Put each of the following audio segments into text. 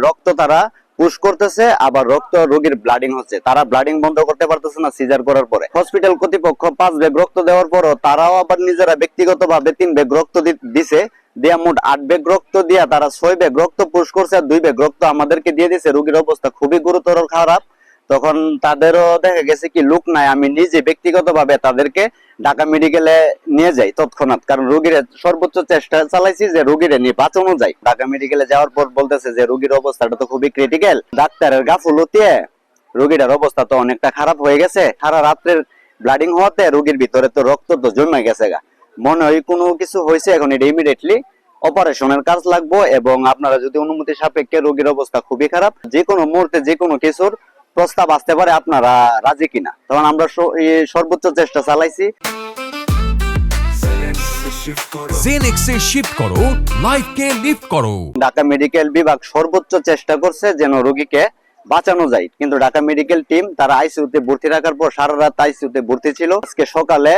রক্ত তারা পুশ করতেছে, আবার রক্ত রোগীর ব্লাডিং হচ্ছে, তারা ব্লাডিং বন্ধ করতে পারতেছে না সিজার করার পরে। হসপিটাল কর্তৃপক্ষ 5 ব্যাগ রক্ত দেওয়ার পরও তারাও আবার নিজেরা ব্যক্তিগতভাবে 3 ব্যাগ রক্ত দিছে, দিয়া মোট 8 ব্যাগ রক্ত দিয়া তারা 6 ব্যাগ রক্ত পুশ করছে, আর 2 ব্যাগ রক্ত আমাদেরকে দিয়ে দিছে। রোগীর অবস্থা খুবই গুরুতর খারাপ। তখন তাদেরও দেখা গেছে কি লোক নাই, আমি নিজে ব্যক্তিগতভাবে তাদেরকে ঢাকা মেডিকেলে নিয়ে যাই তৎক্ষণাৎ, কারণ রোগীর সর্বোচ্চ চেষ্টা চালাইছি যে রোগীর নিয়ে বাঁচানো যায়। ঢাকা মেডিকেলে যাওয়ার পর বলতেছে যে রোগীর অবস্থাটা তো খুবই ক্রিটিক্যাল। ডাক্তারের গাফুলতিয়ে রোগীটার অবস্থা তো অনেকটা খারাপ হয়ে গেছে। সারা রাত্রের ব্লাডিং হওয়াতে রোগীর ভিতরে তো রক্ত তো জমে গেছে গা, মনে হয় কোনো কিছু হয়েছে। এখন এটা ইমিডিয়েটলি অপারেশনের কাজ লাগবে, এবং আপনারা যদি অনুমতি সাপেক্ষে, রোগীর অবস্থা খুবই খারাপ, যে কোনো মুহূর্তে যে কোনো কিছুর প্রস্তাব আসতে পারে, আপনারা রাজি কিনা। তখন আমরা সর্বোচ্চ চেষ্টা চালাইছি। জেনেক্সে শিফট করো, লাইফকে লিফট করো। ঢাকা মেডিকেল বিভাগ সর্বোচ্চ চেষ্টা করছে যেন রোগীকে বাঁচানো যায়, কিন্তু ঢাকা মেডিকেল টিম তারা আইসিইউতে ভর্তি রাখার পর সারা রাত আইসিইউতে ভর্তি ছিল। আজকে সকালে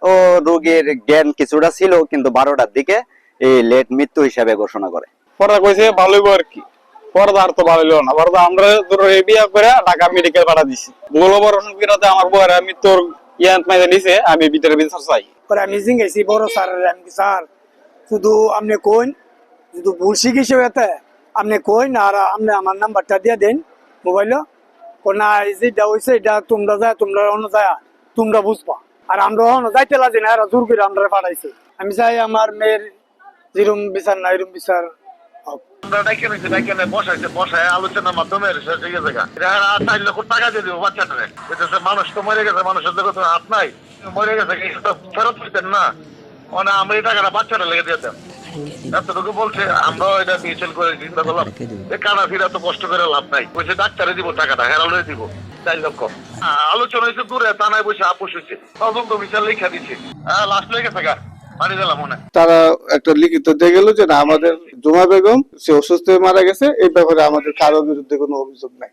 ও রোগীর জ্ঞান কিছুটা ছিল, কিন্তু 12টার দিকে এই লেট মৃত্যু হিসাবে ঘোষণা করে। পরে কইছে ভালোই আর কি, পরে আর তো ভালো না, পরে আমরা বিয়া করে ঢাকা মেডিকেল পাঠা দিছি। বড় অপারেশন করাতে আমার বউয়ের মৃত্যুর ইয়ান্ত মাইতে নিছে, আমি ভিতরে বিচার চাই। পরে আমি জিজ্ঞাসি বড় স্যার, আমি স্যার শুধু আপনি কইন, শুধু ভুল চিকিৎসা হতে আপনি কইন, আর আপনি আমার নাম্বারটা দিয়ে দেন মোবাইল। না যেটা হয়েছে এটা তোমরা যায়, তোমরা অন্য যায় তোমরা বুঝবা, আর আমরা অন্য যাইতে লাগে না, এরা জোর করে আমরা পাঠাইছে। আমি চাই আমার মেয়ের যেরকম বিচার না এরকম বিচার আলোচনার মাধ্যমে টাকা দিয়ে দিব বাচ্চাটারে। মানুষ তো মরে গেছে, মানুষের দেখো তো হাত নাই, মরে গেছে ফেরত দিতেন না, মানে আমরা এই টাকাটা বাচ্চাটা লেগে দিতাম। এতটুকু বলছে, আমরা এটা মিউচুয়াল করে চিন্তা করলাম কানা ফিরা তো কষ্ট করে লাভ নাই, বলছে ডাক্তারে দিব টাকাটা, হেরালে দিব 4 লক্ষ। আলোচনা হয়েছে দূরে, থানায় বসে আপোষ হয়েছে, তদন্ত বিচার লেখা দিচ্ছে, লাস্ট লেগে থাকা মারি দিলাম মনে। তারা একটা লিখিত দিয়ে গেল যে না, আমাদের জুমা বেগম সে অসুস্থ হয়ে মারা গেছে, এই ব্যাপারে আমাদের কারোর বিরুদ্ধে কোনো অভিযোগ নাই।